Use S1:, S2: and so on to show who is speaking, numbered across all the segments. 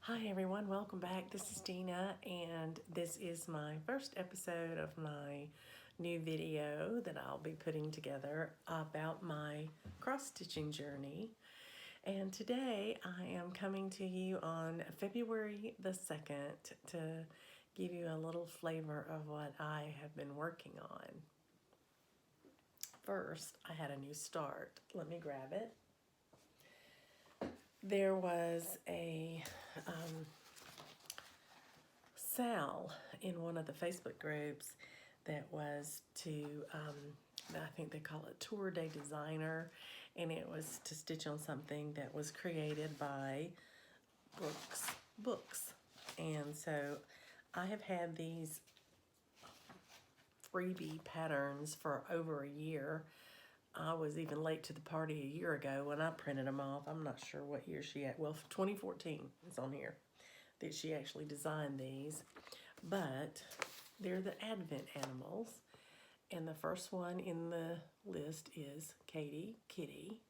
S1: Hi everyone, welcome back. This is Dina, and this is my first episode of my new video that I'll be putting together about my cross stitching journey. And today I am coming to you on February the 2nd to give you a little flavor of what I have been working on. First, I had a new start. Let me grab it. There was a Sal in one of the Facebook groups that was to, I think they call it Tour Day Designer, and it was to stitch on something that was created by Brooke's Books. And so I have had these freebie patterns for over a year. I was even late to the party a year ago when I printed them off. I'm not sure what year she had. Well, 2014 is on here that she actually designed these. But they're the Advent animals. And the first one in the list is Katie, Kitty.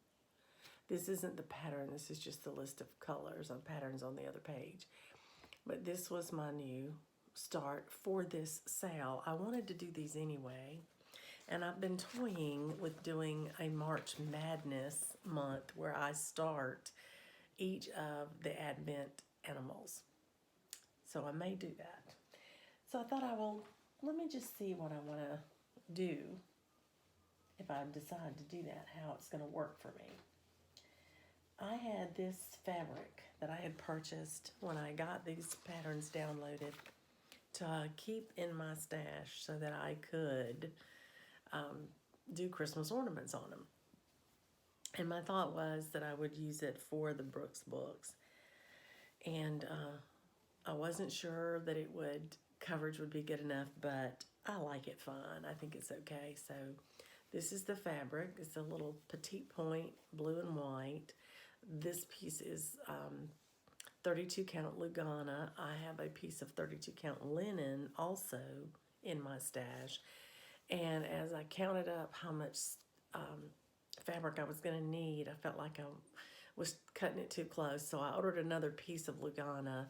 S1: This isn't the pattern. This is just the list of colors on patterns on the other page. But this was my new start for this sale. I wanted to do these anyway. And I've been toying with doing a March Madness month where I start each of the Advent animals. So I may do that. So I thought let me just see what I want to do if I decide to do that, how it's going to work for me. I had this fabric that I had purchased when I got these patterns downloaded to keep in my stash so that I could do Christmas ornaments on them. And my thought was that I would use it for the Brooks books. And I wasn't sure that coverage would be good enough, but I like it fine. I think it's okay. So this is the fabric. It's a little petite point, blue and white. This piece is 32 count Lugana. I have a piece of 32 count linen also in my stash. And as I counted up how much fabric I was going to need, I felt like I was cutting it too close. So I ordered another piece of Lugana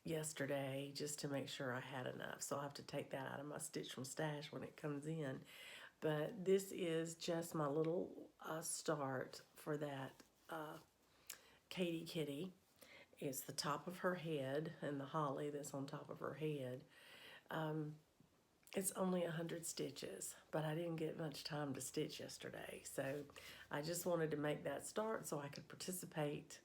S1: yesterday just to make sure I had enough. So I'll have to take that out of my Stitch from Stash when it comes in. But this is just my little start for that Katie Kitty. It's the top of her head and the holly that's on top of her head. It's only 100 stitches, but I didn't get much time to stitch yesterday. So I just wanted to make that start so I could participate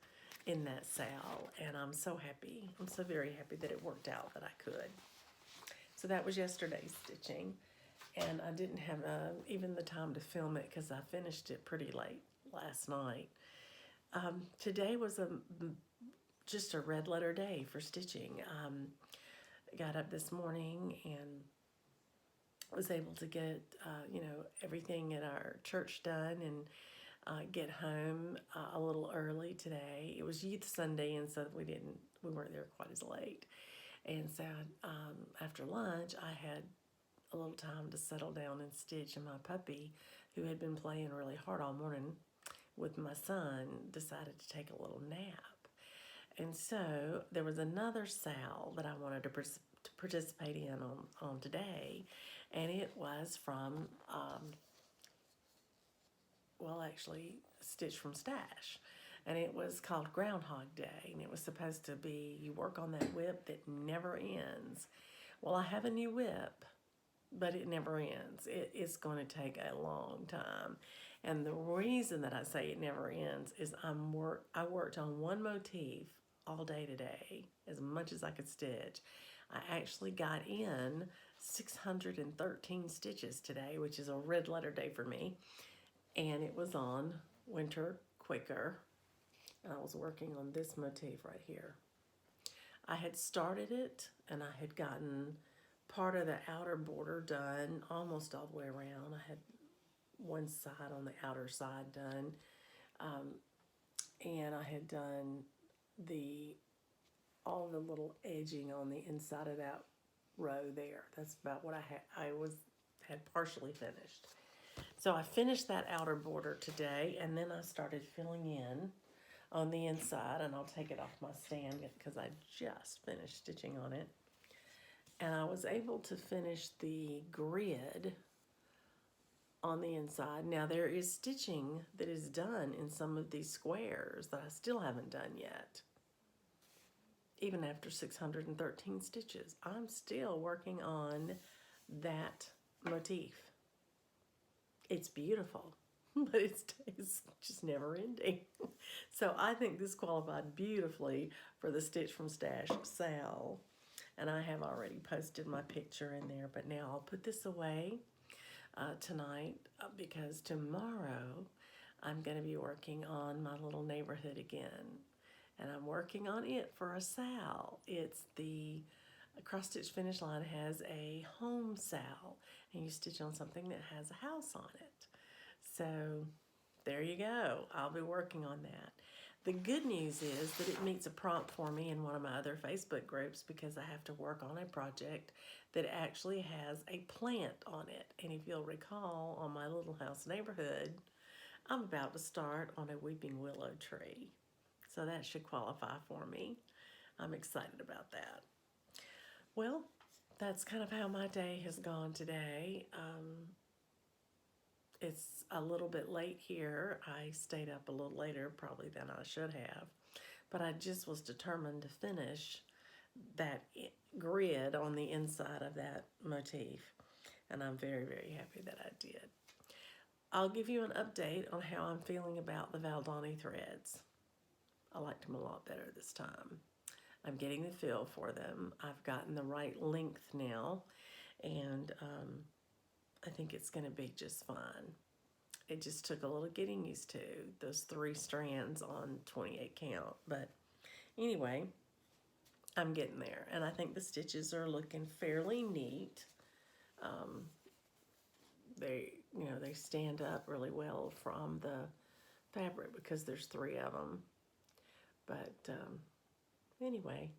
S1: in that sale, and I'm so happy. I'm so very happy that it worked out that I could. So that was yesterday's stitching, and I didn't have even the time to film it because I finished it pretty late last night. Today was just a red letter day for stitching. Got up this morning and was able to get everything at our church done and get home a little early today. It was Youth Sunday, and so we weren't there quite as late. And so after lunch, I had a little time to settle down and stitch, and my puppy, who had been playing really hard all morning with my son, decided to take a little nap. And so there was another sale that I wanted to participate in on today, and it was from actually Stitch from Stash, and it was called Groundhog Day, and it was supposed to be you work on that whip that never ends. Well, I have a new whip, but it never ends. It's going to take a long time, and the reason that I say it never ends is I worked on one motif all day today, as much as I could stitch. I actually got in 613 stitches today, which is a red letter day for me. And it was on Winter Quaker. And I was working on this motif right here. I had started it, and I had gotten part of the outer border done almost all the way around. I had one side on the outer side done. And I had done all the little edging on the inside of that row there. That's about what I had partially finished. So I finished that outer border today, and then I started filling in on the inside, and I'll take it off my stand because I just finished stitching on it. And I was able to finish the grid on the inside. Now there is stitching that is done in some of these squares that I still haven't done yet. Even after 613 stitches, I'm still working on that motif. It's beautiful, but it's just never ending. So I think this qualified beautifully for the Stitch from Stash sale. And I have already posted my picture in there, but now I'll put this away tonight because tomorrow I'm going to be working on my little neighborhood again. And I'm working on it for a sale. It's the Cross Stitch Finish Line has a home sale, and you stitch on something that has a house on it. So there you go. I'll be working on that. The good news is that it meets a prompt for me in one of my other Facebook groups because I have to work on a project that actually has a plant on it. And if you'll recall, on my little house neighborhood, I'm about to start on a weeping willow tree. So that should qualify for me. I'm excited about that. Well, that's kind of how my day has gone today. It's a little bit late here. I stayed up a little later probably than I should have, but I just was determined to finish that grid on the inside of that motif, and I'm very, very happy that I did. I'll give you an update on how I'm feeling about the Valentine threads. I liked them a lot better this time. I'm getting the feel for them. I've gotten the right length now, and I think it's going to be just fine. It just took a little getting used to those 3 strands on 28 count. But anyway, I'm getting there. And I think the stitches are looking fairly neat. They stand up really well from the fabric because there's 3 of them. But anyway,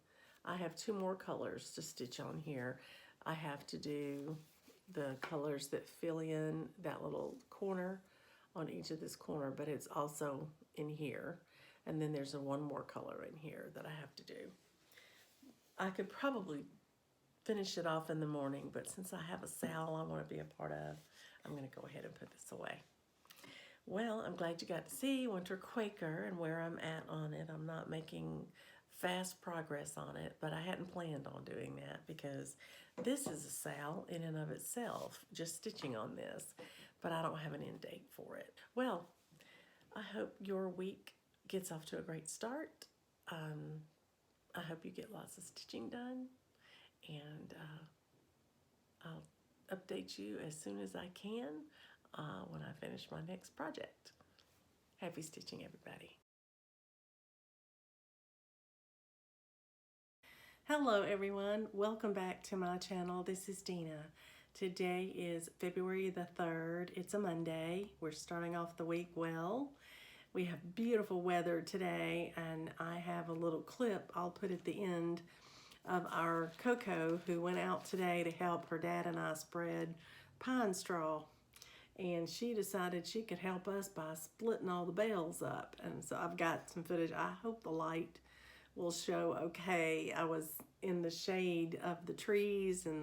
S1: I have 2 more colors to stitch on here. I have to do the colors that fill in that little corner on each of this corner, but it's also in here. And then there's one more color in here that I have to do. I could probably finish it off in the morning, but since I have a sale I want to be a part of, I'm going to go ahead and put this away. Well, I'm glad you got to see Winter Quaker and where I'm at on it. I'm not making fast progress on it, but I hadn't planned on doing that because this is a sale in and of itself, just stitching on this, but I don't have an end date for it. Well, I hope your week gets off to a great start. I hope you get lots of stitching done, and I'll update you as soon as I can when I finish my next project. Happy stitching, everybody. Hello everyone, welcome back to my channel. This is Dina. Today is February the 3rd. It's a Monday. We're starting off the week well. We have beautiful weather today, and I have a little clip I'll put at the end of our Coco, who went out today to help her dad and I spread pine straw. And she decided she could help us by splitting all the bales up. And so I've got some footage. I hope the light will show okay. I was in the shade of the trees, and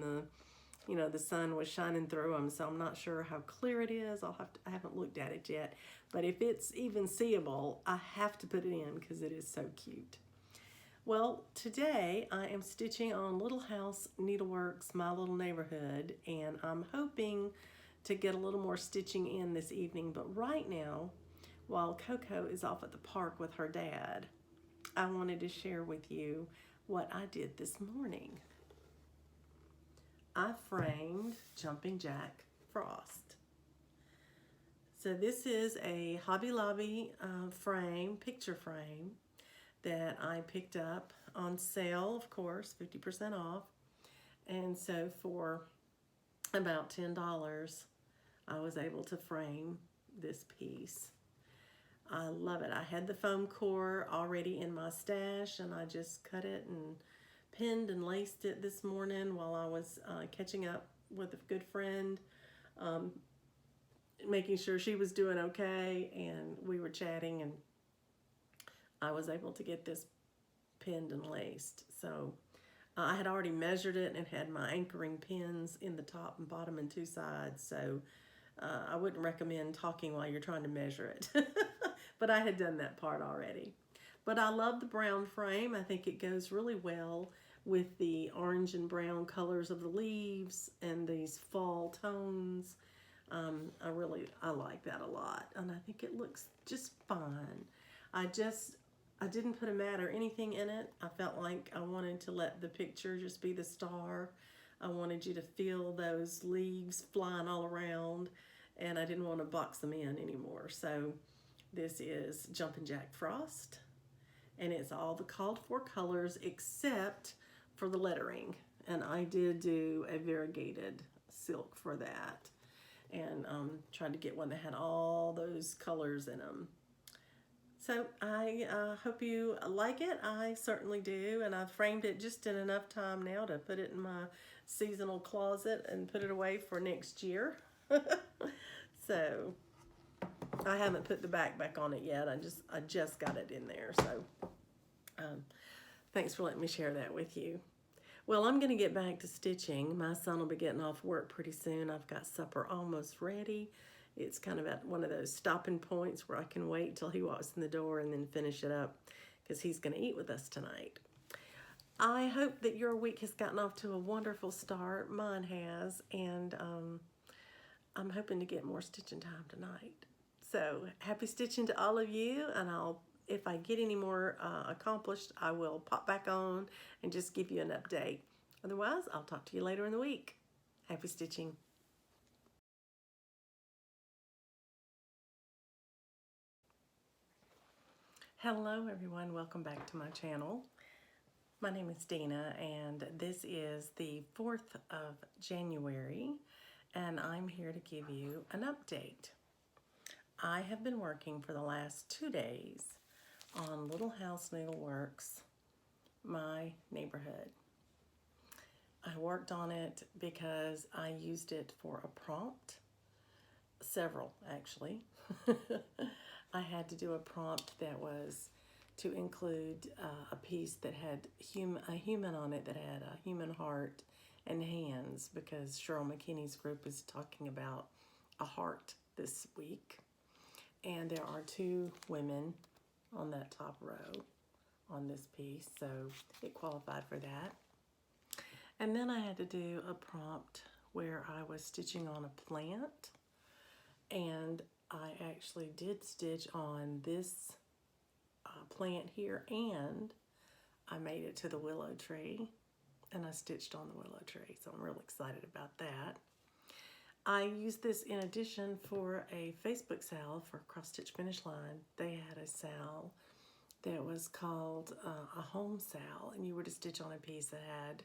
S1: the sun was shining through them, so I'm not sure how clear it is. I haven't looked at it yet, but if it's even seeable, I have to put it in because it is so cute. Well, today I am stitching on Little House Needleworks, My Little Neighborhood, and I'm hoping to get a little more stitching in this evening. But right now, while Coco is off at the park with her dad, I wanted to share with you what I did this morning. I framed Jumping Jack Frost. So this is a Hobby Lobby picture frame that I picked up on sale, of course, 50% off. And so for about $10, I was able to frame this piece. I love it. I had the foam core already in my stash, and I just cut it and pinned and laced it this morning while I was catching up with a good friend, making sure she was doing okay, and we were chatting, and I was able to get this pinned and laced. So I had already measured it and had my anchoring pins in the top and bottom and two sides. So I wouldn't recommend talking while you're trying to measure it. But I had done that part already. But I love the brown frame. I think it goes really well with the orange and brown colors of the leaves and these fall tones. I like that a lot, and I think it looks just fine. I didn't put a mat or anything in it. I felt like I wanted to let the picture just be the star. I wanted you to feel those leaves flying all around, and I didn't want to box them in anymore. So this is Jumpin' Jack Frost, and it's all the called for colors except for the lettering. And I did do a variegated silk for that, and tried to get one that had all those colors in them. So I hope you like it. I certainly do, and I've framed it just in enough time now to put it in my seasonal closet and put it away for next year. So I haven't put the back on it yet. I just got it in there. So thanks for letting me share that with you. Well, I'm going to get back to stitching. My son will be getting off work pretty soon. I've got supper almost ready. It's kind of at one of those stopping points where I can wait till he walks in the door and then finish it up because he's going to eat with us tonight. I hope that your week has gotten off to a wonderful start. Mine has, and I'm hoping to get more stitching time tonight. So happy stitching to all of you, and if I get any more accomplished, I will pop back on and just give you an update. Otherwise, I'll talk to you later in the week. Happy stitching. Hello everyone, welcome back to my channel. My name is Dina, and this is the 4th of January, and I'm here to give you an update. I have been working for the last 2 days on Little House Needleworks, my neighborhood. I worked on it because I used it for a prompt, several actually. I had to do a prompt that was to include a piece that had a human on it that had a human heart and hands, because Cheryl McKinney's group is talking about a heart this week. And there are 2 women on that top row on this piece, so it qualified for that. And then I had to do a prompt where I was stitching on a plant, and I actually did stitch on this plant here, and I made it to the willow tree, and I stitched on the willow tree, so I'm real excited about that. I used this in addition for a Facebook sale for Cross Stitch Finish Line. They had a sale that was called a home sale, and you were to stitch on a piece that had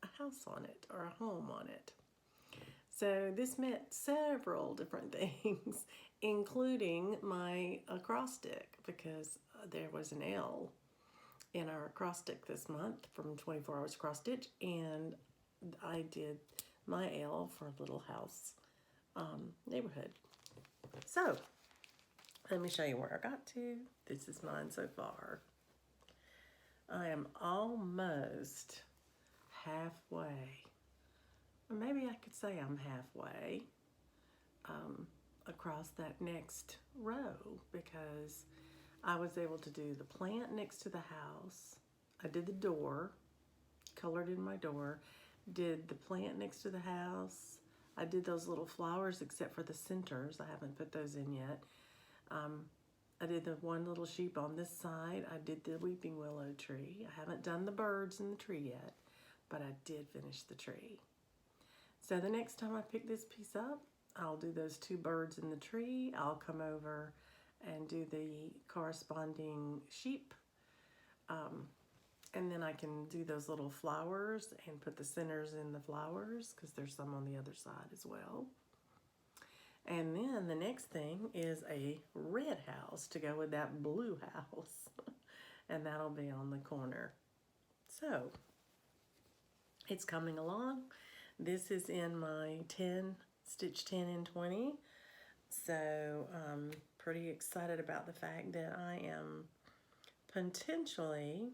S1: a house on it or a home on it. So this meant several different things, including my acrostic, because there was an L in our acrostic this month from 24 Hours Cross Stitch, and I did my L for Little House Neighborhood. So let me show you where I got to. This is mine so far. I am almost halfway, or maybe I could say I'm halfway across that next row, because I was able to do the plant next to the house. I did the door, colored in my door, did the plant next to the house. I did those little flowers except for the centers. I haven't put those in yet. I did the one little sheep on this side. I did the weeping willow tree. I haven't done the birds in the tree yet, but I did finish the tree. So the next time I pick this piece up, I'll do those 2 birds in the tree. I'll come over and do the corresponding sheep. And then I can do those little flowers and put the centers in the flowers, because there's some on the other side as well. And then the next thing is a red house to go with that blue house. And that'll be on the corner. So it's coming along. This is in my stitch 10 in 20. So I'm pretty excited about the fact that I am potentially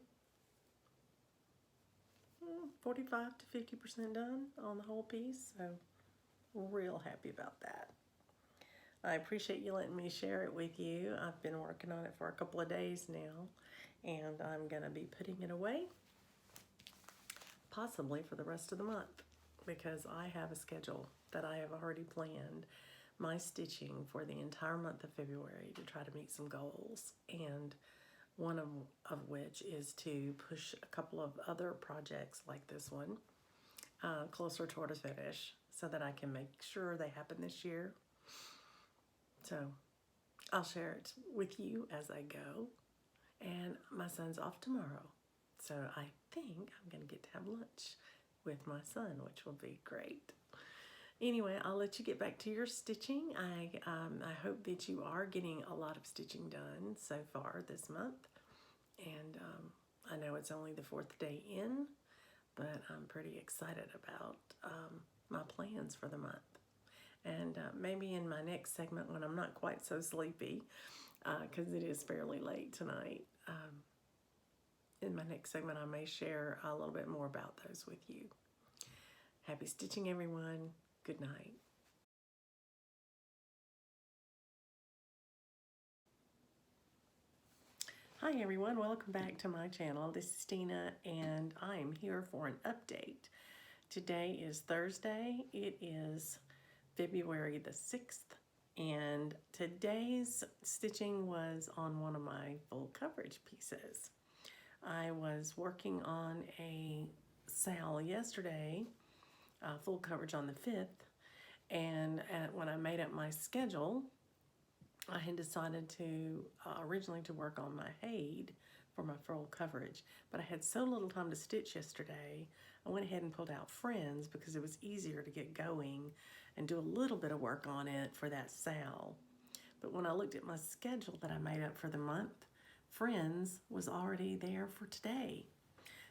S1: 45 to 50% done on the whole piece. So real happy about that. I appreciate you letting me share it with you. I've been working on it for a couple of days now, and I'm going to be putting it away, possibly for the rest of the month, because I have a schedule that I have already planned my stitching for the entire month of February to try to meet some goals, and one of which is to push a couple of other projects like this one closer toward a finish so that I can make sure they happen this year. So I'll share it with you as I go. And my son's off tomorrow, so I think I'm going to get to have lunch with my son, which will be great. Anyway, I'll let you get back to your stitching. I hope that you are getting a lot of stitching done so far this month. And I know it's only the 4th day in, but I'm pretty excited about my plans for the month. And maybe in my next segment, when I'm not quite so sleepy, because it is fairly late tonight, in my next segment I may share a little bit more about those with you. Happy stitching, everyone. Good night. Hi everyone, welcome back to my channel. This is Tina, and I'm here for an update. Today is Thursday. It is February the 6th, and today's stitching was on one of my full coverage pieces. I was working on a sale yesterday, full coverage on the 5th, and when I made up my schedule, I had decided to originally to work on my Haid for my full coverage, but I had so little time to stitch yesterday, I went ahead and pulled out Friends because it was easier to get going and do a little bit of work on it for that sale. But when I looked at my schedule that I made up for the month, Friends was already there for today.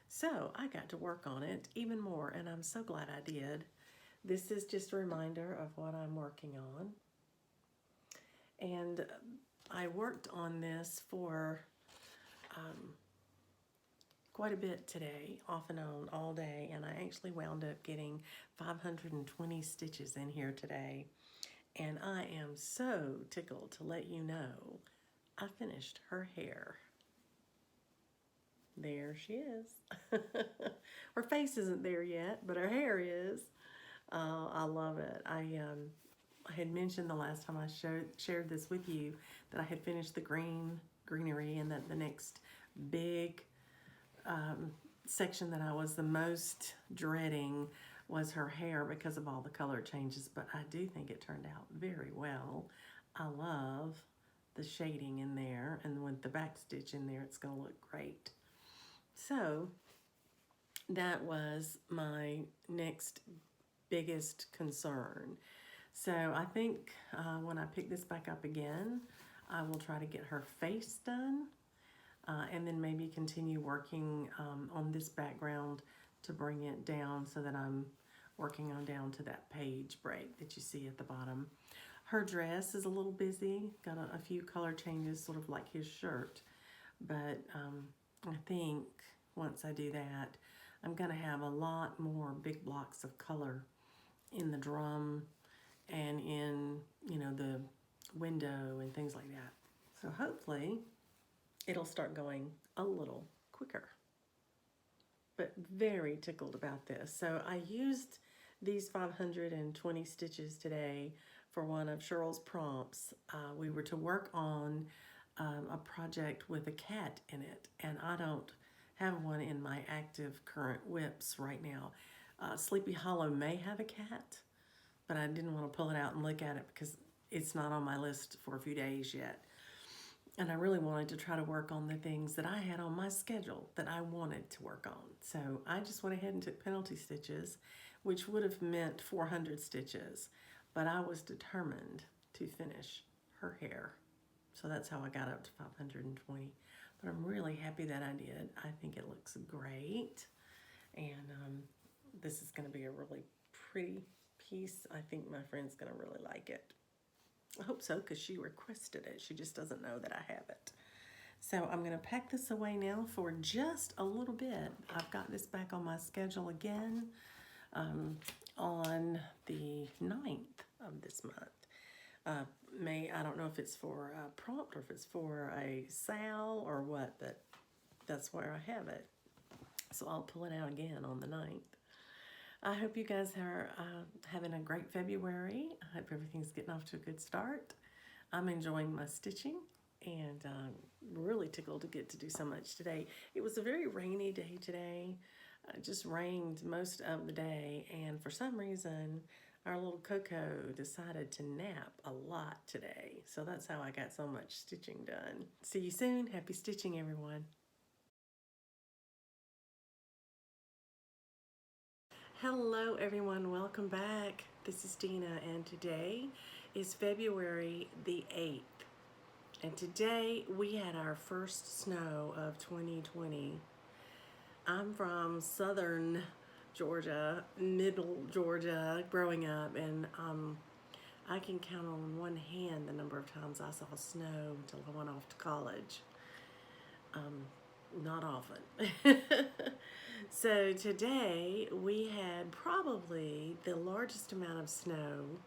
S1: So I got to work on it even more, and I'm so glad I did. This is just a reminder of what I'm working on. And I worked on this for quite a bit today, off and on, all day, and I actually wound up getting 520 stitches in here today. And I am so tickled to let you know I finished her hair. There she is. Her face isn't there yet, but her hair is. I love it. I had mentioned the last time I shared this with you that I had finished the greenery, and that the next big section that I was the most dreading was her hair because of all the color changes, but I do think it turned out very well. I love the shading in there, and with the back stitch in there, it's going to look great. So that was my next biggest concern. So I think when I pick this back up again, I will try to get her face done, and then maybe continue working on this background to bring it down so that I'm working on down to that page break that you see at the bottom. Her dress is a little busy, got a few color changes, sort of like his shirt, but I think once I do that, I'm gonna have a lot more big blocks of color in the drum and in, you know, the window and things like that. So hopefully it'll start going a little quicker. But very tickled about this. So I used these 520 stitches today for one of Cheryl's prompts. We were to work on a project with a cat in it, and I don't have one in my active current whips right now. Sleepy Hollow may have a cat, but I didn't want to pull it out and look at it because it's not on my list for a few days yet. And I really wanted to try to work on the things that I had on my schedule that I wanted to work on. So I just went ahead and took penalty stitches, which would have meant 400 stitches, but I was determined to finish her hair. So that's how I got up to 520. But I'm really happy that I did. I think it looks great. And this is going to be a really pretty piece. I think my friend's going to really like it. I hope so, because she requested it. She just doesn't know that I have it. So I'm going to pack this away now for just a little bit. I've got this back on my schedule again on the 9th of this month. I don't know if it's for a prompt or if it's for a sale or what, but that's where I have it. So I'll pull it out again on the 9th. I hope you guys are having a great February. I hope everything's getting off to a good start. I'm enjoying my stitching and really tickled to get to do so much today. It was a very rainy day today. It just rained most of the day, and for some reason our little Coco decided to nap a lot today. So that's how I got so much stitching done. See you soon. Happy stitching, everyone. Hello everyone, welcome back. This is Dina, and today is February the 8th. And today we had our first snow of 2020. I'm from southern Georgia, middle Georgia, growing up, and I can count on one hand the number of times I saw snow until I went off to college. Not often. So today we had probably the largest amount of snow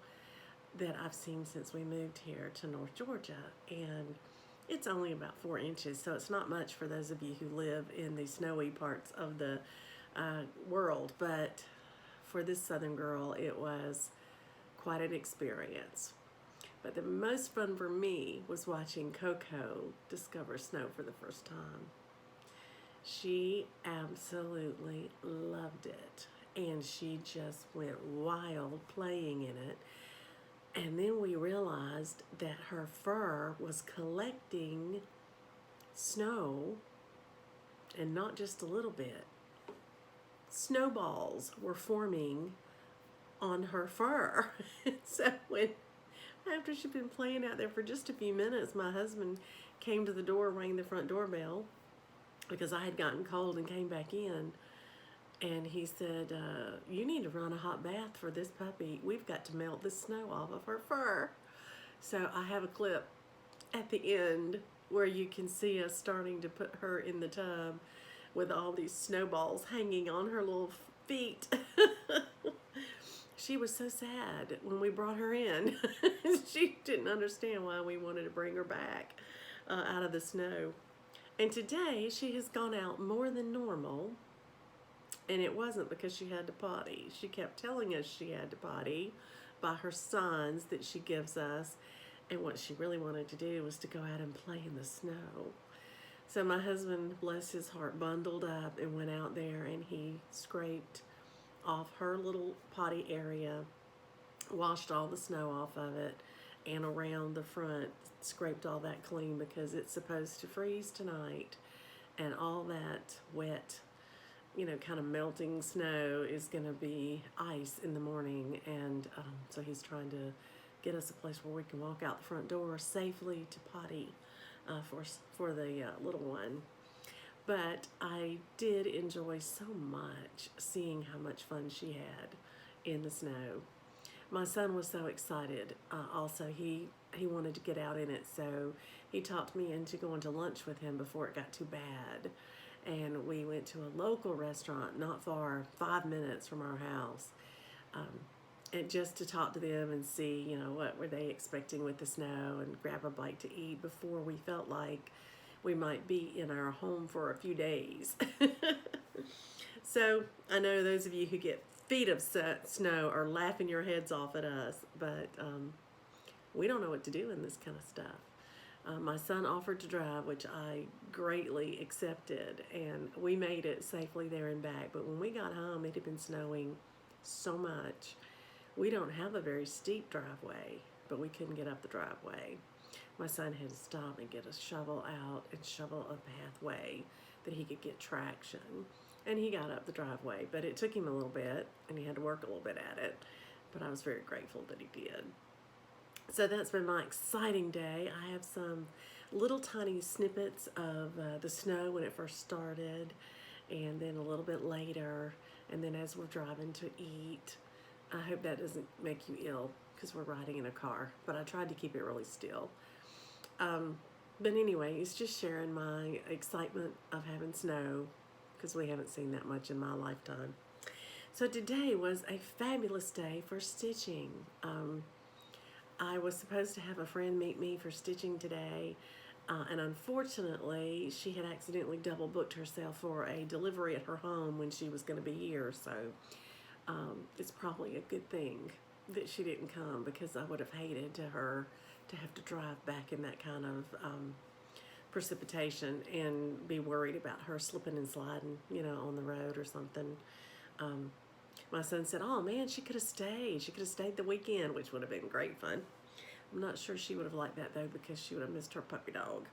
S1: that I've seen since we moved here to North Georgia, and it's only about 4 inches, so it's not much for those of you who live in the snowy parts of the world, but for this southern girl it was quite an experience. But the most fun for me was watching Coco discover snow for the first time. She absolutely loved it, and she just went wild playing in it. And then we realized that her fur was collecting snow, and not just a little bit. Snowballs were forming on her fur. So after she'd been playing out there for just a few minutes, my husband came to the door, rang the front doorbell, because I had gotten cold and came back in, and he said, you need to run a hot bath for this puppy. We've got to melt the snow off of her fur. So I have a clip at the end where you can see us starting to put her in the tub with all these snowballs hanging on her little feet. She was so sad when we brought her in. She didn't understand why we wanted to bring her back out of the snow. And today she has gone out more than normal, and it wasn't because she had to potty. She kept telling us she had to potty by her signs that she gives us, and what she really wanted to do was to go out and play in the snow. So my husband, bless his heart, bundled up and went out there, and he scraped off her little potty area, washed all the snow off of it, and around the front, scraped all that clean, because it's supposed to freeze tonight, and all that wet, kind of melting snow is going to be ice in the morning. And so he's trying to get us a place where we can walk out the front door safely to potty for the little one. But I did enjoy so much seeing how much fun she had in the snow. My son was so excited. Also, he wanted to get out in it, so he talked me into going to lunch with him before it got too bad. And we went to a local restaurant not far, 5 minutes from our house, and just to talk to them and see, what were they expecting with the snow, and grab a bite to eat before we felt like we might be in our home for a few days. So I know those of you who get feet of snow are laughing your heads off at us, but we don't know what to do in this kind of stuff. My son offered to drive, which I greatly accepted, and we made it safely there and back. But when we got home, it had been snowing so much. We don't have a very steep driveway, but we couldn't get up the driveway. My son had to stop and get a shovel out and shovel a pathway that he could get traction. And he got up the driveway, but it took him a little bit, and he had to work a little bit at it. But I was very grateful that he did. So that's been my exciting day. I have some little tiny snippets of the snow when it first started, and then a little bit later, and then as we're driving to eat. I hope that doesn't make you ill, because we're riding in a car, but I tried to keep it really still. But anyway, it's just sharing my excitement of having snow because we haven't seen that much in my lifetime. So today was a fabulous day for stitching. I was supposed to have a friend meet me for stitching today, and unfortunately, she had accidentally double booked herself for a delivery at her home when she was going to be here. So it's probably a good thing that she didn't come because I would have hated to have to drive back in that kind of precipitation and be worried about her slipping and sliding, on the road or something. My son said, "Oh man, she could have stayed. She could have stayed the weekend," which would have been great fun. I'm not sure she would have liked that though because she would have missed her puppy dog.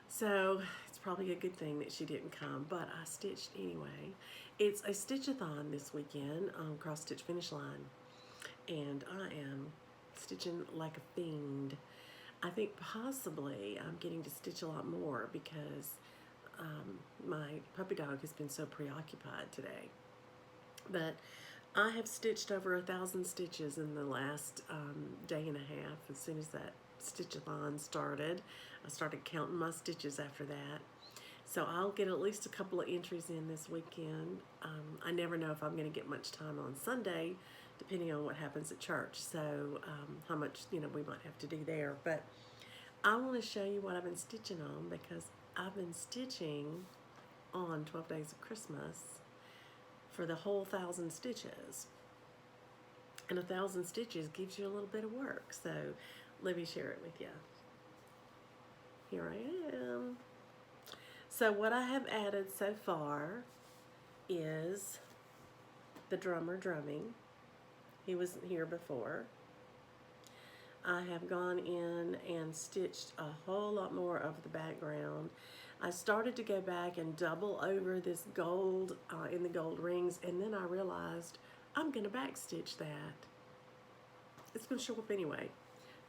S1: So it's probably a good thing that she didn't come, but I stitched anyway. It's a stitch-a-thon this weekend on Cross Stitch Finish Line, and I am stitching like a fiend. I think possibly I'm getting to stitch a lot more because my puppy dog has been so preoccupied today. But I have stitched over 1,000 stitches in the last day and a half. As soon as that stitch-a-thon started, I started counting my stitches after that. So I'll get at least a couple of entries in this weekend. I never know if I'm going to get much time on Sunday, depending on what happens at church. So how much, we might have to do there. But I want to show you what I've been stitching on because I've been stitching on 12 Days of Christmas for the whole 1,000 stitches. And 1,000 stitches gives you a little bit of work. So let me share it with you. Here I am. So what I have added so far is the drummer drumming. He was here before. I have gone in and stitched a whole lot more of the background. I started to go back and double over this gold in the gold rings, and then I realized I'm going to backstitch that. It's going to show up anyway.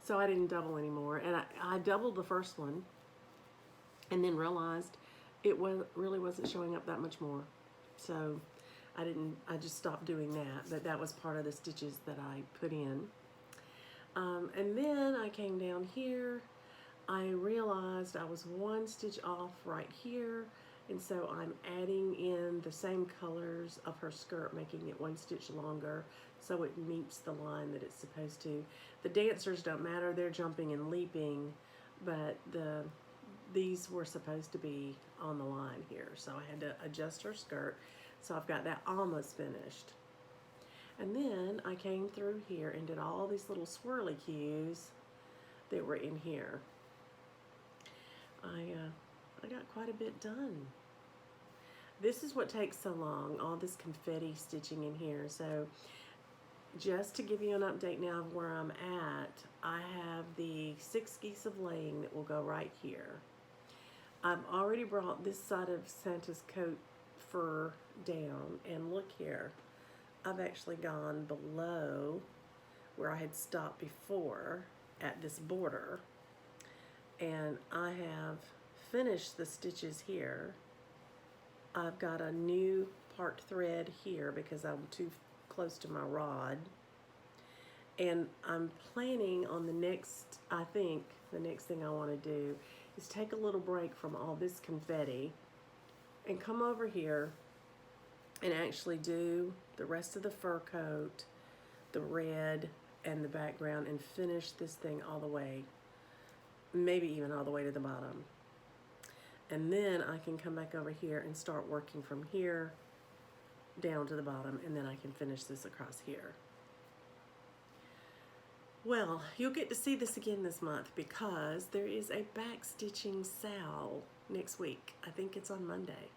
S1: So I didn't double anymore, and I doubled the first one and then realized it really wasn't showing up that much more. So I just stopped doing that, but that was part of the stitches that I put in. And then I came down here. I realized I was one stitch off right here, and so I'm adding in the same colors of her skirt, making it one stitch longer so it meets the line that it's supposed to. The dancers don't matter, they're jumping and leaping, but these were supposed to be on the line here, so I had to adjust her skirt. So I've got that almost finished. And then I came through here and did all these little swirly cues that were in here. I got quite a bit done. This is what takes so long, all this confetti stitching in here. So just to give you an update now of where I'm at, I have the 6 geese of laying that will go right here. I've already brought this side of Santa's coat fur down, and look here. I've actually gone below where I had stopped before at this border, and I have finished the stitches here. I've got a new part thread here because I'm too close to my rod, and I'm planning on the next thing I want to do is take a little break from all this confetti and come over here and actually do the rest of the fur coat, the red, and the background, and finish this thing all the way, maybe even all the way to the bottom. And then I can come back over here and start working from here down to the bottom, and then I can finish this across here. Well, you'll get to see this again this month because there is a backstitching sale next week. I think it's on Monday.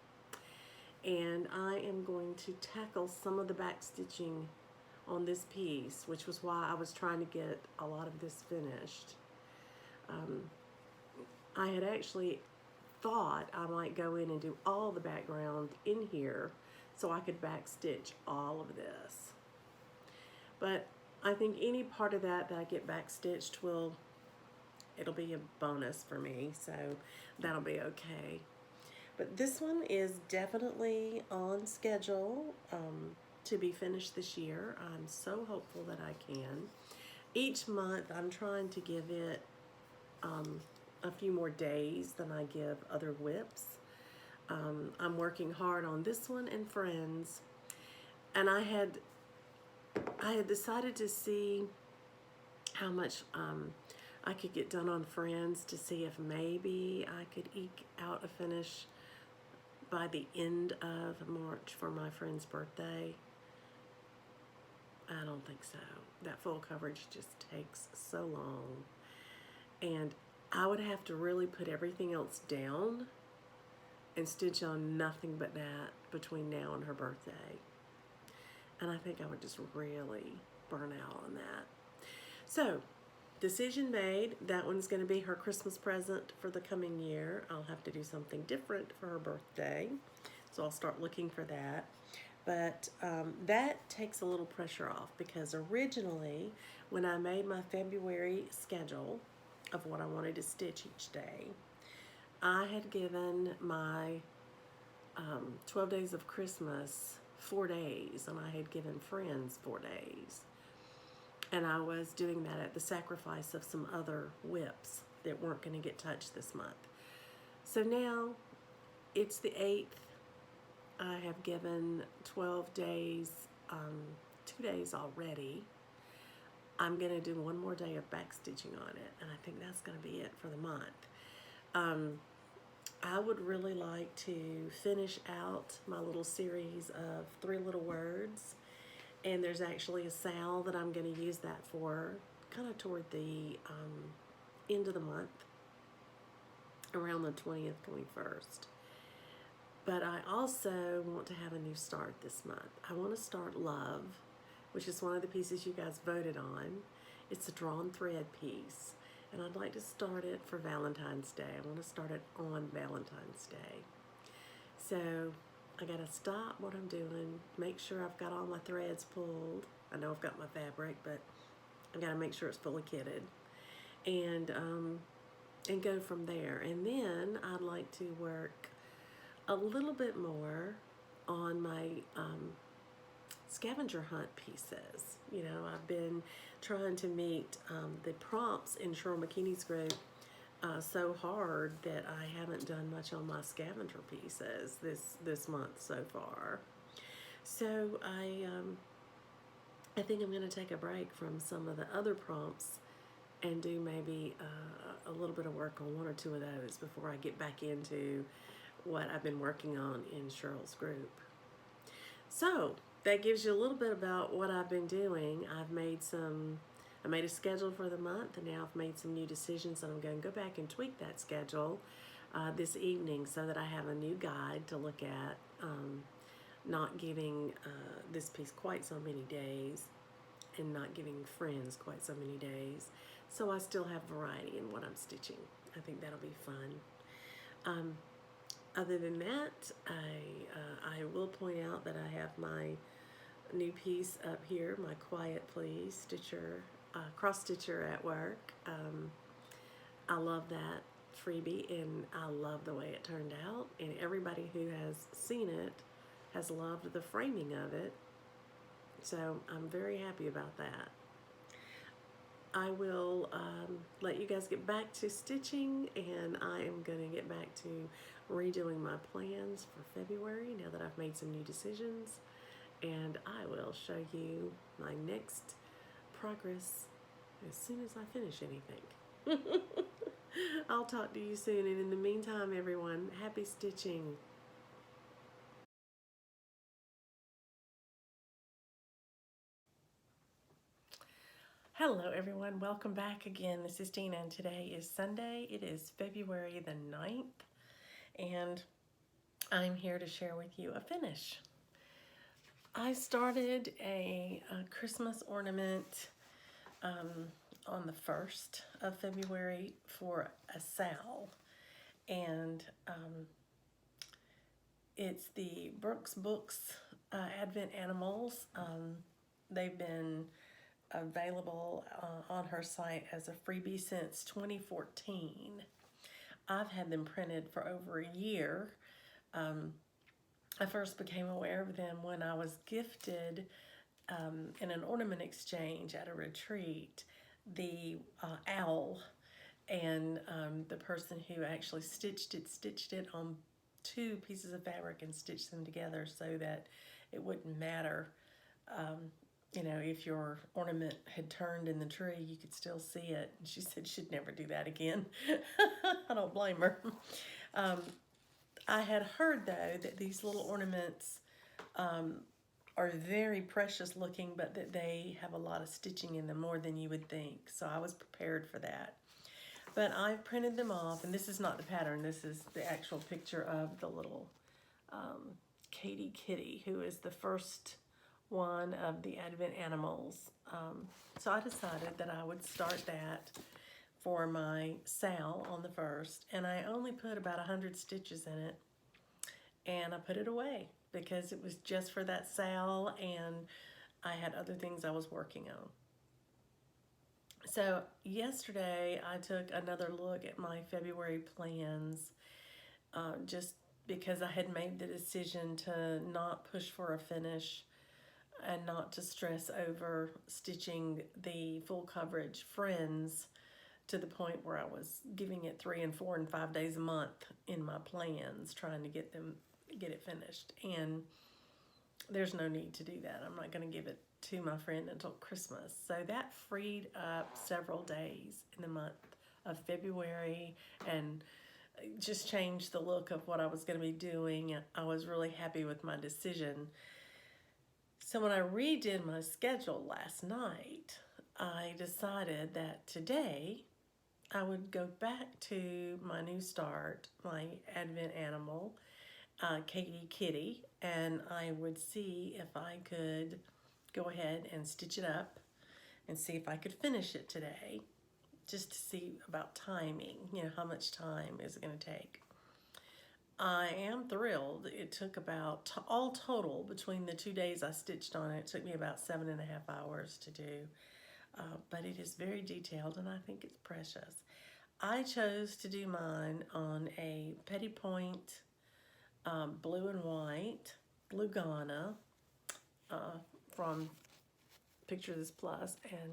S1: And I am going to tackle some of the backstitching on this piece, which was why I was trying to get a lot of this finished. I had actually thought I might go in and do all the background in here so I could backstitch all of this. But I think any part of that I get backstitched it'll be a bonus for me, so that'll be okay. But this one is definitely on schedule to be finished this year. I'm so hopeful that I can. Each month I'm trying to give it a few more days than I give other whips. I'm working hard on this one and Friends, and I had decided to see how much I could get done on Friends to see if maybe I could eke out a finish by the end of March for my friend's birthday. I don't think so. That full coverage just takes so long. And I would have to really put everything else down and stitch on nothing but that between now and her birthday. And I think I would just really burn out on that. So, decision made. That one's going to be her Christmas present for the coming year. I'll have to do something different for her birthday. So I'll start looking for that. But that takes a little pressure off, because originally when I made my February schedule of what I wanted to stitch each day, I had given my 12 days of Christmas 4 days, and I had given Friends 4 days. And I was doing that at the sacrifice of some other whips that weren't going to get touched this month. So now it's the 8th. I have given 12 days, 2 days already. I'm going to do one more day of back stitching on it, and I think that's going to be it for the month. I would really like to finish out my little series of 3 little words, and there's actually a sale that I'm going to use that for kind of toward the end of the month, around the 20th, 21st. But I also want to have a new start this month. I want to start Love, which is one of the pieces you guys voted on. It's a drawn thread piece, and I'd like to start it for Valentine's Day. I want to start it on Valentine's Day. So I gotta stop what I'm doing, make sure I've got all my threads pulled. I know I've got my fabric, but I gotta make sure it's fully kitted, and go from there. And then I'd like to work a little bit more on my scavenger hunt pieces. You know, I've been trying to meet the prompts in Cheryl McKinney's group so hard that I haven't done much on my scavenger pieces this month so far. So I think I'm going to take a break from some of the other prompts and do maybe a little bit of work on 1 or 2 of those before I get back into what I've been working on in Cheryl's group. So that gives you a little bit about what I've been doing. I made a schedule for the month, and now I've made some new decisions, and I'm going to go back and tweak that schedule this evening so that I have a new guide to look at, not giving this piece quite so many days and not giving Friends quite so many days, so I still have variety in what I'm stitching. I think that'll be fun. Other than that, I will point out that I have my new piece up here, my Quiet Please stitcher, cross stitcher at work. I love that freebie, and I love the way it turned out, and everybody who has seen it has loved the framing of it, so I'm very happy about that. I will let you guys get back to stitching, and I am going to get back to redoing my plans for February now that I've made some new decisions, and I will show you my next progress as soon as I finish anything. I'll talk to you soon, and in the meantime, everyone, happy stitching. Hello everyone, welcome back again. This is Tina, and today is Sunday. It is February the 9th, and I'm here to share with you a finish. I started a Christmas ornament on the 1st of February for a Sal, and it's the Brooke's Books Advent Animals. They've been available on her site as a freebie since 2014. I've had them printed for over a year. I first became aware of them when I was gifted in an ornament exchange at a retreat the owl And the person who actually stitched it on 2 pieces of fabric and stitched them together so that it wouldn't matter. You know, if your ornament had turned in the tree, you could still see it. And she said she'd never do that again. I don't blame her. I had heard, though, that these little ornaments are very precious looking, but that they have a lot of stitching in them, more than you would think. So I was prepared for that. But I've printed them off, and this is not the pattern. This is the actual picture of the little Katie Kitty, who is the first one of the Advent animals. So I decided that I would start that for my sale on the 1st, and I only put about 100 stitches in it, and I put it away because it was just for that sale, and I had other things I was working on. So yesterday I took another look at my February plans, just because I had made the decision to not push for a finish and not to stress over stitching the full coverage Friends to the point where I was giving it 3 and 4 and 5 days a month in my plans, trying to get it finished. And there's no need to do that. I'm not going to give it to my friend until Christmas. So that freed up several days in the month of February and just changed the look of what I was going to be doing. I was really happy with my decision. So when I redid my schedule last night, I decided that today I would go back to my new start, my Advent animal, Katie Kitty, and I would see if I could go ahead and stitch it up and see if I could finish it today, just to see about timing, you know, how much time is it going to take. I am thrilled. It took about, all total, between the 2 days I stitched on it, it took me about 7.5 hours to do. But it is very detailed, and I think it's precious. I chose to do mine on a Petty Point blue and white Lugana from Picture This Plus, and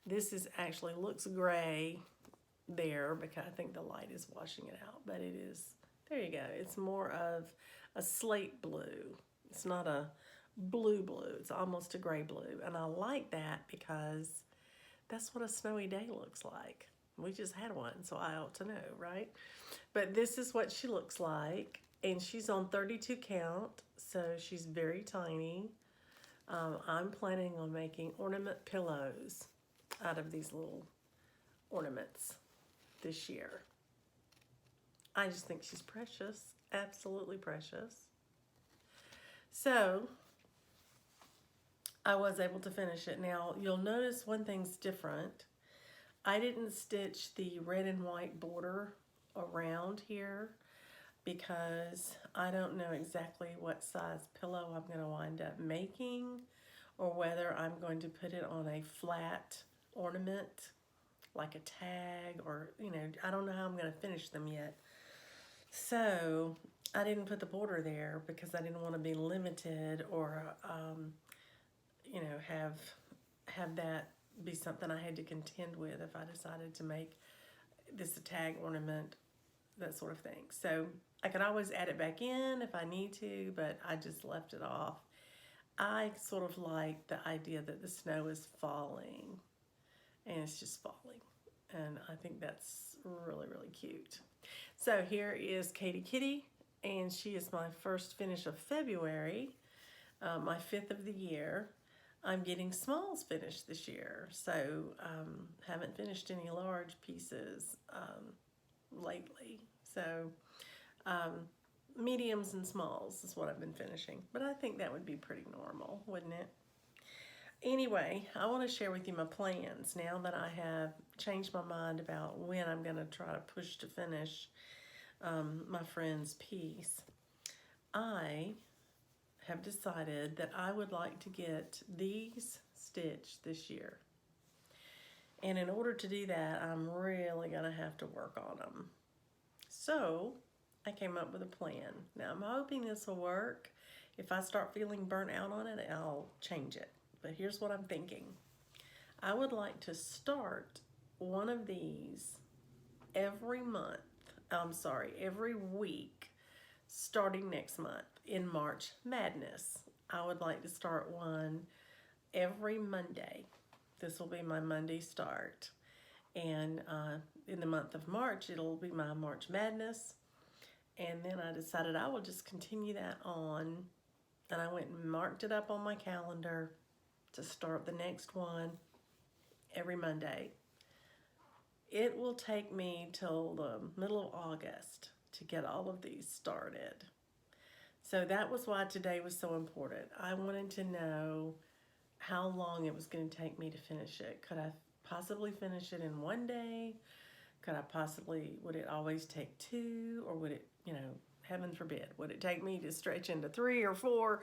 S1: this is actually looks gray there because I think the light is washing it out, but it is, there you go. It's more of a slate blue. It's not a blue, it's almost a gray blue, and I like that because that's what a snowy day looks like. We just had one, so I ought to know, right? But this is what she looks like, and she's on 32 count, so she's very tiny. I'm planning on making ornament pillows out of these little ornaments this year. I just think she's precious, absolutely precious. So I was able to finish it. Now, you'll notice one thing's different. I didn't stitch the red and white border around here because I don't know exactly what size pillow I'm going to wind up making, or whether I'm going to put it on a flat ornament like a tag, or, you know, I don't know how I'm going to finish them yet. So I didn't put the border there because I didn't want to be limited, or you know, have that be something I had to contend with if I decided to make this a tag ornament, that sort of thing. So I could always add it back in if I need to, but I just left it off. I sort of like the idea that the snow is falling, and it's just falling, and I think that's really, really cute. So here is Katie Kitty, and she is my first finish of February, my 5th of the year. I'm getting smalls finished this year, so haven't finished any large pieces lately. So mediums and smalls is what I've been finishing, but I think that would be pretty normal, wouldn't it? Anyway, I want to share with you my plans now that I have changed my mind about when I'm going to try to push to finish my friend's piece. I have decided that I would like to get these stitched this year. And in order to do that, I'm really going to have to work on them. So I came up with a plan. Now I'm hoping this will work. If I start feeling burnt out on it, I'll change it. But here's what I'm thinking. I would like to start one of these every month, every week, starting next month in March Madness. I would like to start one every Monday. This will be my Monday start. And in the month of March, it'll be my March Madness. And then I decided I will just continue that on. And I went and marked it up on my calendar to start the next one every Monday. It will take me till the middle of August to get all of these started. So that was why today was so important. I wanted to know how long it was going to take me to finish it. Could I possibly finish it in one day? Would it always take two? Or would it, heaven forbid, would it take me to stretch into 3 or 4?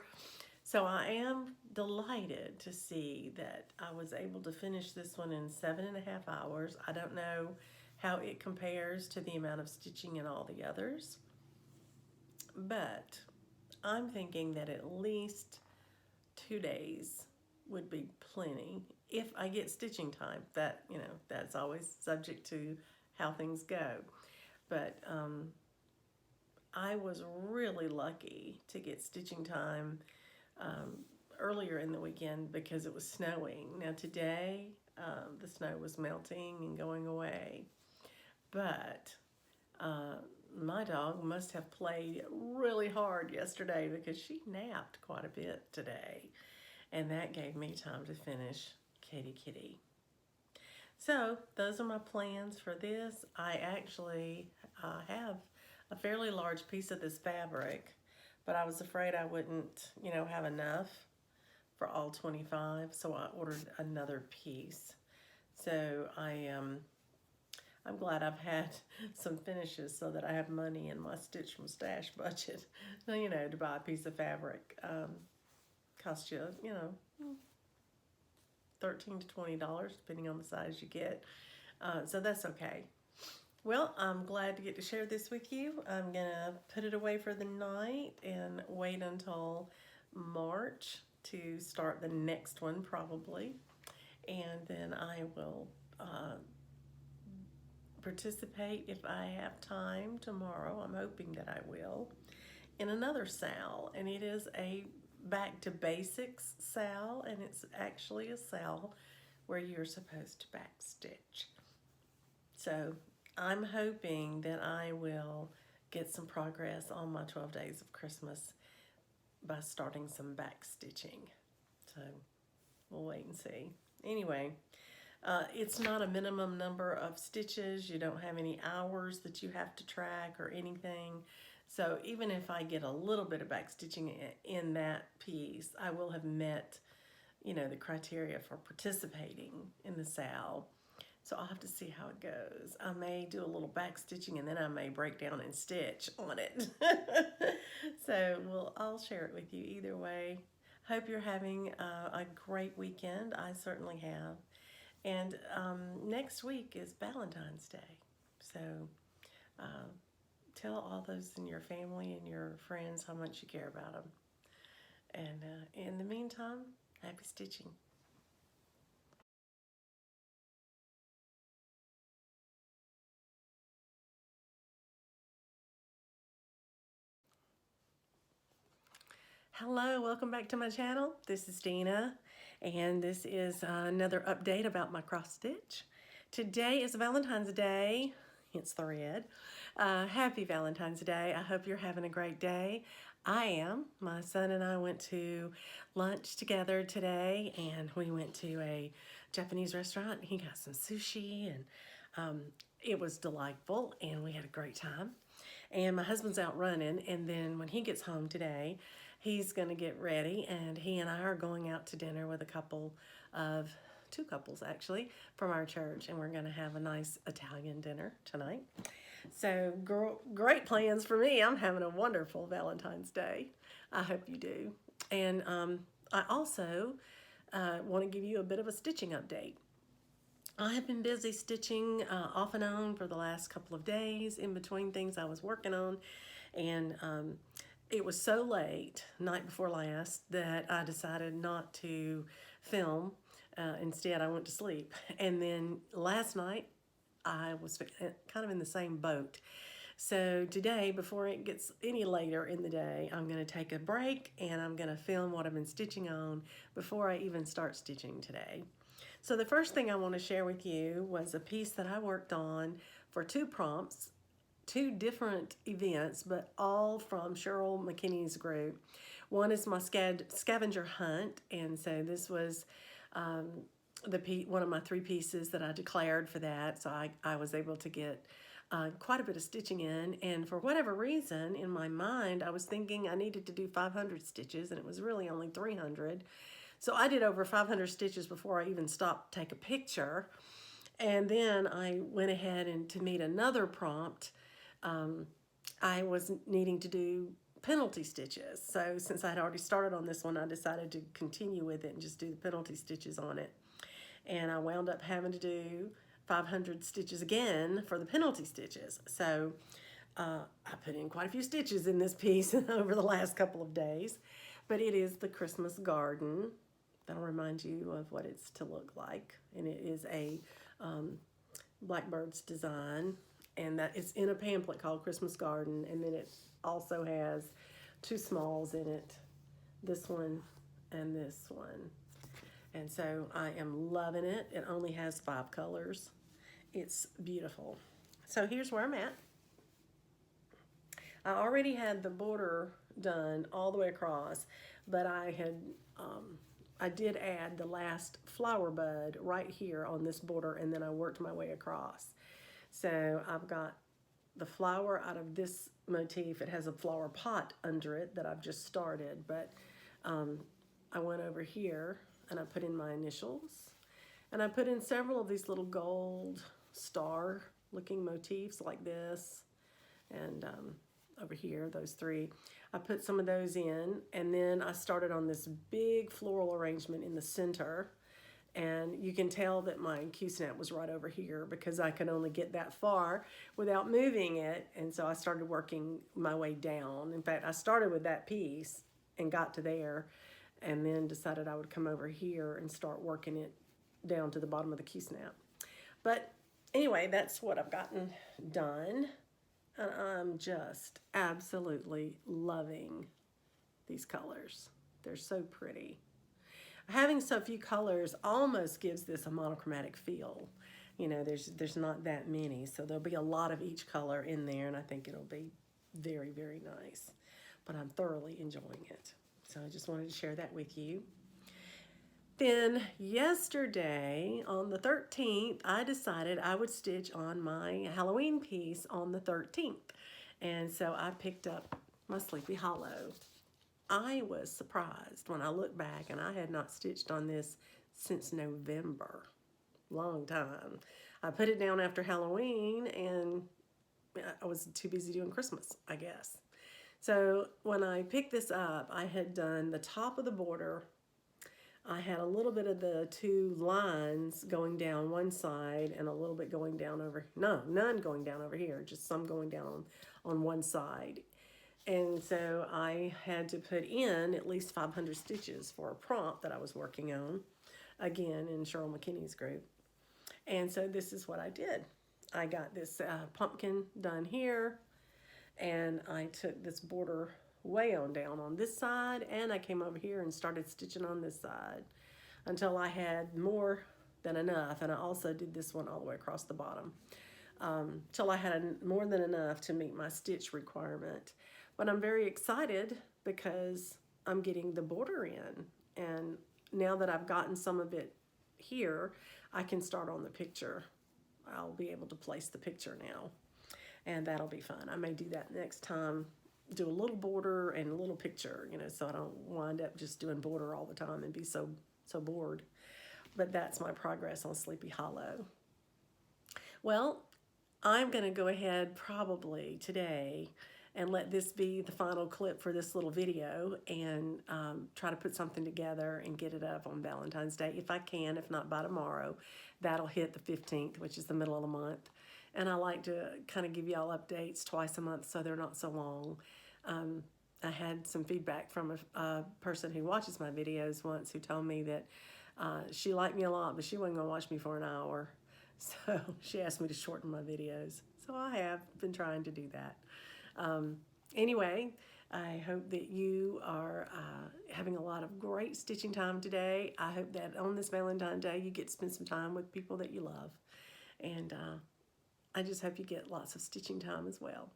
S1: So I am delighted to see that I was able to finish this one in 7.5 hours. I don't know how it compares to the amount of stitching in all the others, but I'm thinking that at least 2 days would be plenty if I get stitching time. That's always subject to how things go. But I was really lucky to get stitching time earlier in the weekend because it was snowing. Now today, the snow was melting and going away. But my dog must have played really hard yesterday because she napped quite a bit today. And that gave me time to finish Kitty Kitty. So those are my plans for this. I actually have a fairly large piece of this fabric, but I was afraid I wouldn't, have enough for all 25, so I ordered another piece. So I'm glad I've had some finishes so that I have money in my Stitch from Stash budget, to buy a piece of fabric. Cost you, $13 to $20, depending on the size you get. So that's okay. Well, I'm glad to get to share this with you. I'm going to put it away for the night and wait until March to start the next one probably. And then I will participate if I have time tomorrow. I'm hoping that I will. In another SAL, and it is a back to basics SAL, and it's actually a SAL where you're supposed to backstitch. So I'm hoping that I will get some progress on my 12 days of Christmas by starting some backstitching. So we'll wait and see. Anyway, it's not a minimum number of stitches. You don't have any hours that you have to track or anything. So even if I get a little bit of backstitching in that piece, I will have met, the criteria for participating in the SAL. So I'll have to see how it goes. I may do a little backstitching and then I may break down and stitch on it. So I'll share it with you either way. Hope you're having a great weekend. I certainly have. And next week is Valentine's Day. So tell all those in your family and your friends how much you care about them. And in the meantime, happy stitching. Hello, welcome back to my channel. This is Dina, and this is another update about my cross stitch. Today is Valentine's Day, hence the red. Happy Valentine's Day. I hope you're having a great day. I am. My son and I went to lunch together today, and we went to a Japanese restaurant. He got some sushi, and it was delightful, and we had a great time. And my husband's out running, and then when he gets home today, he's going to get ready, and he and I are going out to dinner with two couples actually, from our church, and we're going to have a nice Italian dinner tonight. So great plans for me. I'm having a wonderful Valentine's Day. I hope you do. And I also want to give you a bit of a stitching update. I have been busy stitching off and on for the last couple of days in between things I was working on, and it was so late, night before last, that I decided not to film. Instead, I went to sleep. And then last night, I was kind of in the same boat. So today, before it gets any later in the day, I'm going to take a break and I'm going to film what I've been stitching on before I even start stitching today. So the first thing I want to share with you was a piece that I worked on for 2 prompts, 2 different events, but all from Cheryl McKinney's group. One is my scavenger hunt, and so this was one of my 3 pieces that I declared for that. So I was able to get quite a bit of stitching in, and for whatever reason in my mind I was thinking I needed to do 500 stitches, and it was really only 300. So I did over 500 stitches before I even stopped to take a picture. And then I went ahead and to meet another prompt, I was needing to do penalty stitches. So since I had already started on this one, I decided to continue with it and just do the penalty stitches on it. And I wound up having to do 500 stitches again for the penalty stitches. So I put in quite a few stitches in this piece over the last couple of days, but it is the Christmas garden. That'll remind you of what it's to look like. And it is a Blackbird's design, and that it's in a pamphlet called Christmas Garden, and then it also has 2 smalls in it, this one and this one. And so I am loving it. It only has 5 colors. It's beautiful. So here's where I'm at. I already had the border done all the way across, but I did add the last flower bud right here on this border, and then I worked my way across. So I've got the flower out of this motif. It has a flower pot under it that I've just started, but I went over here and I put in my initials, and I put in several of these little gold star looking motifs like this, and over here, those 3. I put some of those in, and then I started on this big floral arrangement in the center, and you can tell that my Q-snap was right over here because I could only get that far without moving it, and so I started working my way down. In fact, I started with that piece and got to there, and then decided I would come over here and start working it down to the bottom of the Q-snap. But anyway, that's what I've gotten done. And I'm just absolutely loving these colors. They're so pretty. Having so few colors almost gives this a monochromatic feel. You know, there's not that many, so there'll be a lot of each color in there, and I think it'll be very, very nice. But I'm thoroughly enjoying it. So I just wanted to share that with you. Then yesterday, on the 13th, I decided I would stitch on my Halloween piece on the 13th. And so I picked up my Sleepy Hollow. I was surprised when I looked back, and I had not stitched on this since November. Long time. I put it down after Halloween, and I was too busy doing Christmas, I guess. So when I picked this up, I had done the top of the border. I had a little bit of the 2 lines going down one side and a little bit going down over, no, none going down over here, just some going down on one side. And so I had to put in at least 500 stitches for a prompt that I was working on, again in Cheryl McKinney's group. And so this is what I did. I got this pumpkin done here, and I took this border way on down on this side, and I came over here and started stitching on this side until I had more than enough. And I also did this one all the way across the bottom till I had more than enough to meet my stitch requirement. But I'm very excited because I'm getting the border in, and now that I've gotten some of it here, I can start on the picture. I'll be able to place the picture now, and that'll be fun. I may do that next time, do a little border and a little picture, you know, so I don't wind up just doing border all the time and be so bored. But that's my progress on Sleepy Hollow. Well, I'm going to go ahead probably today and let this be the final clip for this little video, and try to put something together and get it up on Valentine's Day if I can. If not by tomorrow, that'll hit the 15th, which is the middle of the month. And I like to kind of give y'all updates twice a month so they're not so long. I had some feedback from a person who watches my videos once who told me that she liked me a lot, but she wasn't going to watch me for an hour. So she asked me to shorten my videos. So I have been trying to do that. Anyway, I hope that you are having a lot of great stitching time today. I hope that on this Valentine Day you get to spend some time with people that you love. And I just hope you get lots of stitching time as well.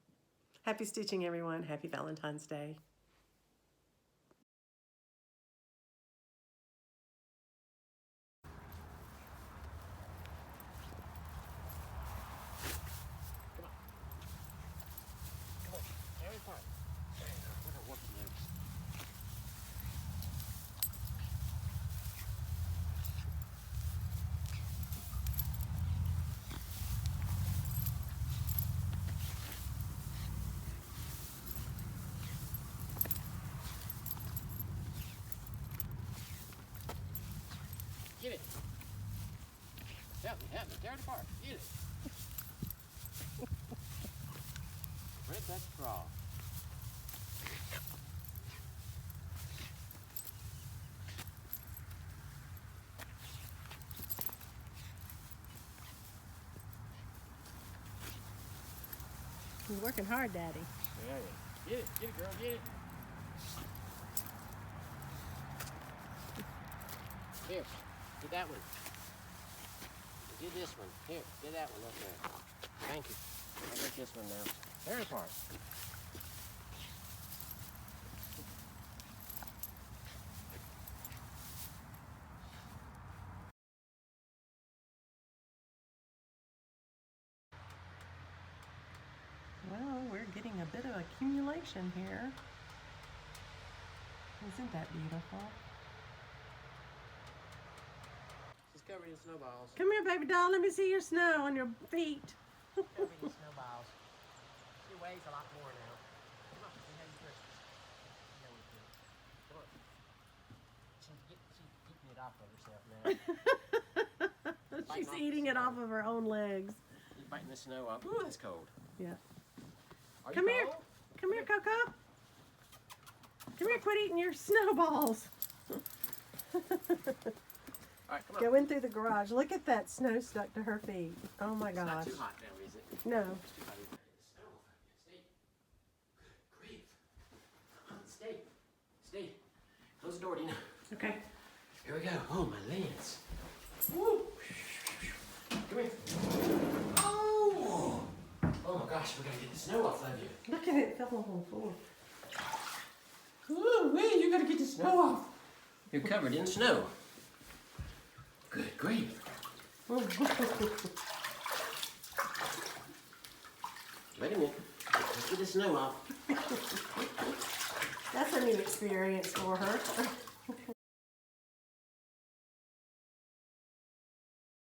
S1: Happy stitching, everyone. Happy Valentine's Day.
S2: Get it. Help me, tear it apart. Get it. Rip that straw.
S3: You're working hard, Daddy.
S2: Yeah. Get it, girl, get it. Here, get that one. Get this one. Here, get that one up there. Thank you. I'll get this one now. Tear it apart.
S1: Well, we're getting a bit of accumulation here. Isn't that beautiful?
S2: She's covered in snowballs.
S1: Come here, baby doll. Let me see your snow on your feet.
S2: Covered in snowballs. She weighs a lot more now. Come on, see how you twist. Yeah, we do. Come on. She's eating it off of herself now.
S1: She's eating it off of her own legs.
S2: She's biting the snow off. Ooh, that's cold.
S1: Yeah.
S2: Are you
S1: Come here.
S2: cold?
S1: Come here, Coco. Come here, quit eating your snowballs.
S2: All right, come on.
S1: Go in through the garage. Look at that snow stuck to her feet. Oh my
S2: It's not
S1: gosh.
S2: too hot now, is it?
S1: No.
S2: It's too hot. Stay. Stay. Stay. Close the door, Dina.
S1: Okay.
S2: Here we go. Oh, my lens. Woo. Come here. Oh. Oh my gosh, we gotta get the snow off of you.
S1: Look at it. It fell on the floor.
S2: Ooh, wee, you gotta get the snow off. You're covered in snow. Good grief. Wait a minute. Let's get the snow off.
S1: That's a new experience for her.